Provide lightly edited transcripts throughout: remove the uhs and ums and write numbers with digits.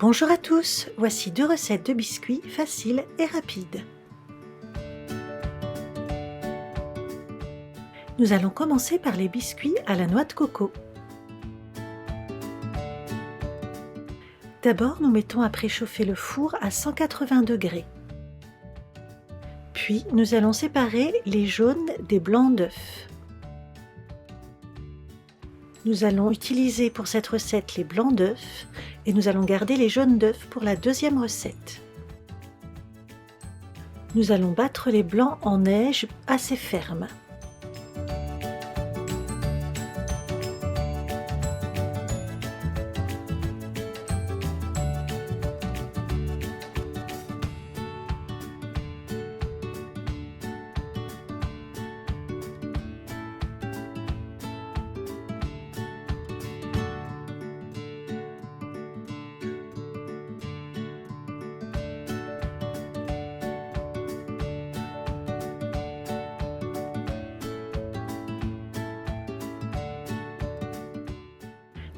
Bonjour à tous, voici 2 recettes de biscuits faciles et rapides. Nous allons commencer par les biscuits à la noix de coco. D'abord, nous mettons à préchauffer le four à 180 degrés. Puis, nous allons séparer les jaunes des blancs d'œufs. Nous allons utiliser pour cette recette les blancs d'œufs et nous allons garder les jaunes d'œufs pour la deuxième recette. Nous allons battre les blancs en neige assez ferme.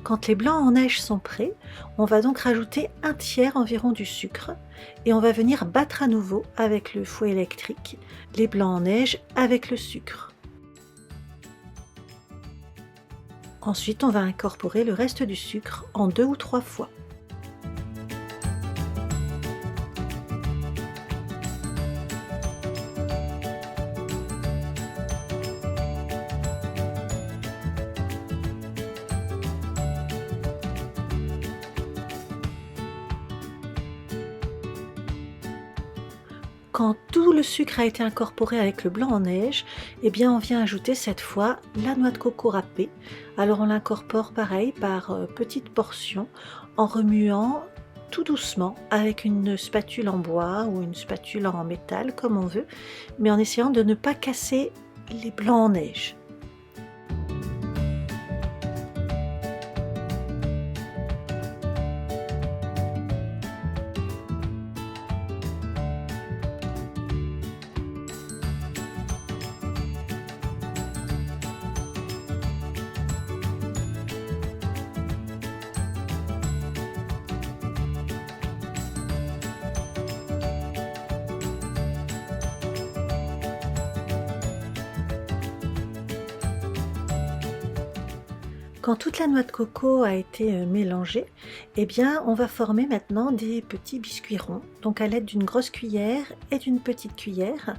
Quand les blancs en neige sont prêts, on va donc rajouter un tiers environ du sucre et on va venir battre à nouveau avec le fouet électrique les blancs en neige avec le sucre. Ensuite, on va incorporer le reste du sucre en 2 ou 3 fois. Quand tout le sucre a été incorporé avec le blanc en neige, eh bien on vient ajouter cette fois la noix de coco râpée. Alors on l'incorpore pareil par petites portions en remuant tout doucement avec une spatule en bois ou une spatule en métal comme on veut, mais en essayant de ne pas casser les blancs en neige. Quand toute la noix de coco a été mélangée, eh bien on va former maintenant des petits biscuits ronds. Donc à l'aide d'une grosse cuillère et d'une petite cuillère,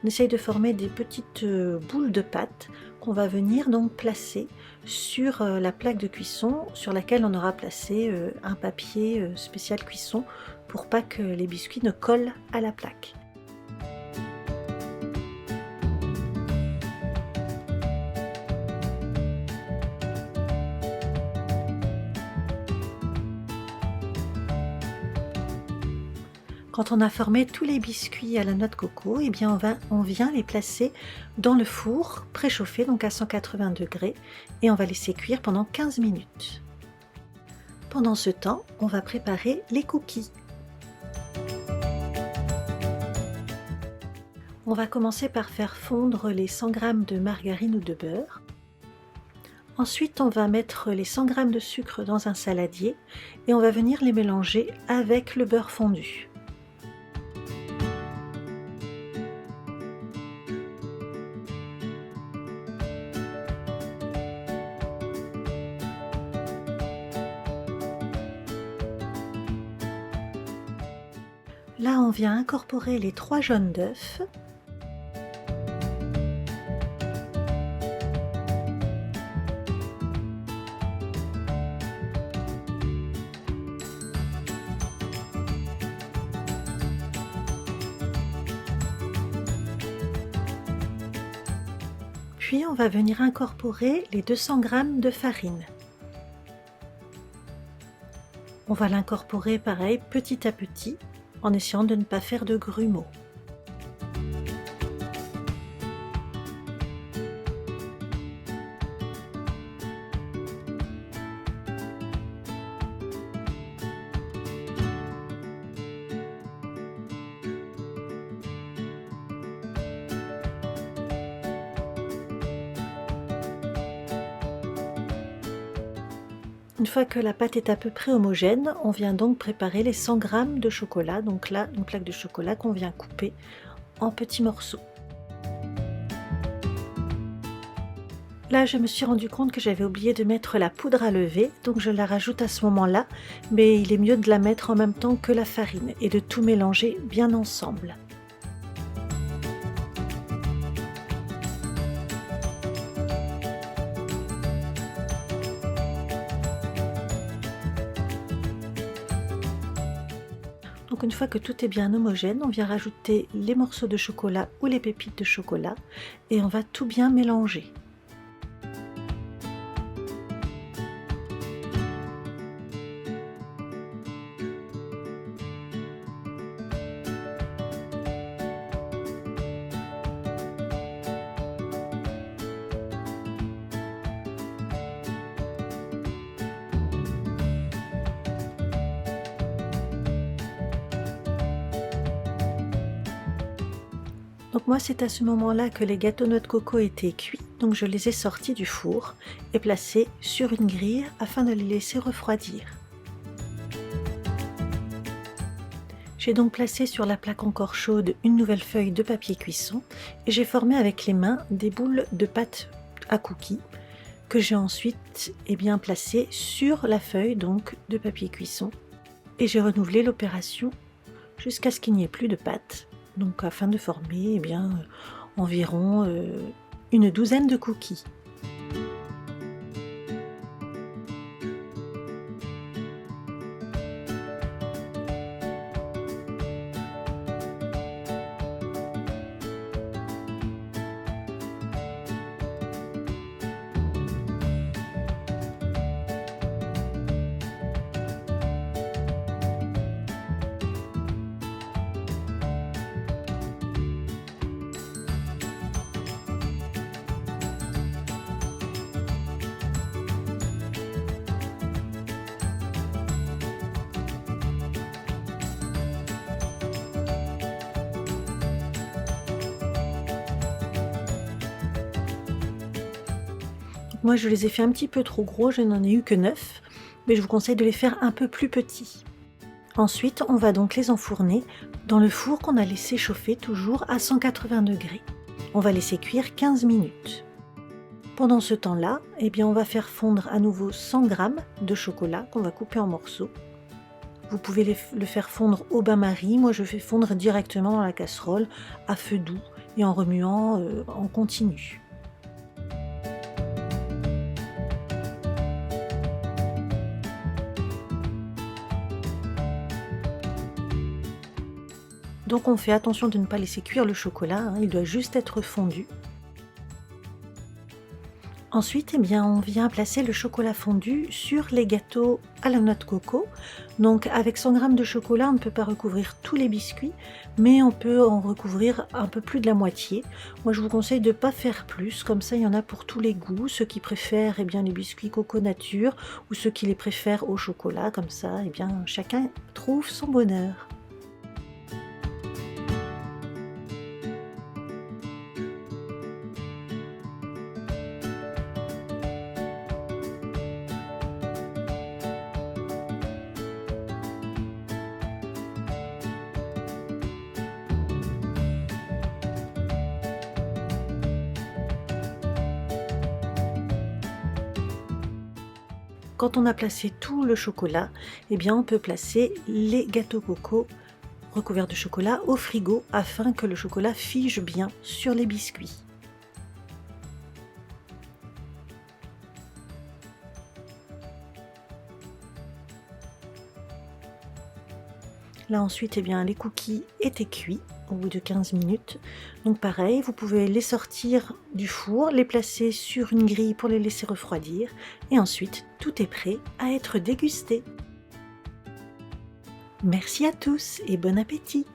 on essaye de former des petites boules de pâte qu'on va venir donc placer sur la plaque de cuisson sur laquelle on aura placé un papier spécial cuisson pour pas que les biscuits ne collent à la plaque. Quand on a formé tous les biscuits à la noix de coco, eh bien on vient les placer dans le four préchauffé, donc à 180 degrés, et on va laisser cuire pendant 15 minutes. Pendant ce temps, on va préparer les cookies. On va commencer par faire fondre les 100 g de margarine ou de beurre. Ensuite, on va mettre les 100 g de sucre dans un saladier et on va venir les mélanger avec le beurre fondu. Là, on vient incorporer les 3 jaunes d'œufs. Puis, on va venir incorporer les 200 g de farine. On va l'incorporer pareil petit à petit, en essayant de ne pas faire de grumeaux. Une fois que la pâte est à peu près homogène, on vient donc préparer les 100 g de chocolat. Donc là, une plaque de chocolat qu'on vient couper en petits morceaux. Là, je me suis rendu compte que j'avais oublié de mettre la poudre à lever, donc je la rajoute à ce moment-là, mais il est mieux de la mettre en même temps que la farine et de tout mélanger bien ensemble. Donc une fois que tout est bien homogène, on vient rajouter les morceaux de chocolat ou les pépites de chocolat et on va tout bien mélanger. Donc moi c'est à ce moment-là que les gâteaux noix de coco étaient cuits, donc je les ai sortis du four et placés sur une grille afin de les laisser refroidir. J'ai donc placé sur la plaque encore chaude une nouvelle feuille de papier cuisson et j'ai formé avec les mains des boules de pâte à cookies que j'ai ensuite placées sur la feuille donc de papier cuisson et j'ai renouvelé l'opération jusqu'à ce qu'il n'y ait plus de pâte. Donc afin de former environ une douzaine de cookies. Moi je les ai fait un petit peu trop gros, je n'en ai eu que 9, mais je vous conseille de les faire un peu plus petits. Ensuite on va donc les enfourner dans le four qu'on a laissé chauffer toujours à 180 degrés. On va laisser cuire 15 minutes. Pendant ce temps-là, on va faire fondre à nouveau 100 g de chocolat qu'on va couper en morceaux. Vous pouvez le faire fondre au bain-marie, moi je fais fondre directement dans la casserole à feu doux et en remuant en continu. Donc on fait attention de ne pas laisser cuire le chocolat, il doit juste être fondu. Ensuite, on vient placer le chocolat fondu sur les gâteaux à la noix de coco. Donc avec 100 g de chocolat, on ne peut pas recouvrir tous les biscuits, mais on peut en recouvrir un peu plus de la moitié. Moi je vous conseille de ne pas faire plus, comme ça il y en a pour tous les goûts, ceux qui préfèrent les biscuits coco nature ou ceux qui les préfèrent au chocolat, comme ça chacun trouve son bonheur. Quand on a placé tout le chocolat, on peut placer les gâteaux coco recouverts de chocolat au frigo afin que le chocolat fige bien sur les biscuits. Là ensuite, les cookies étaient cuits au bout de 15 minutes. Donc pareil, vous pouvez les sortir du four, les placer sur une grille pour les laisser refroidir. Et ensuite, tout est prêt à être dégusté. Merci à tous et bon appétit!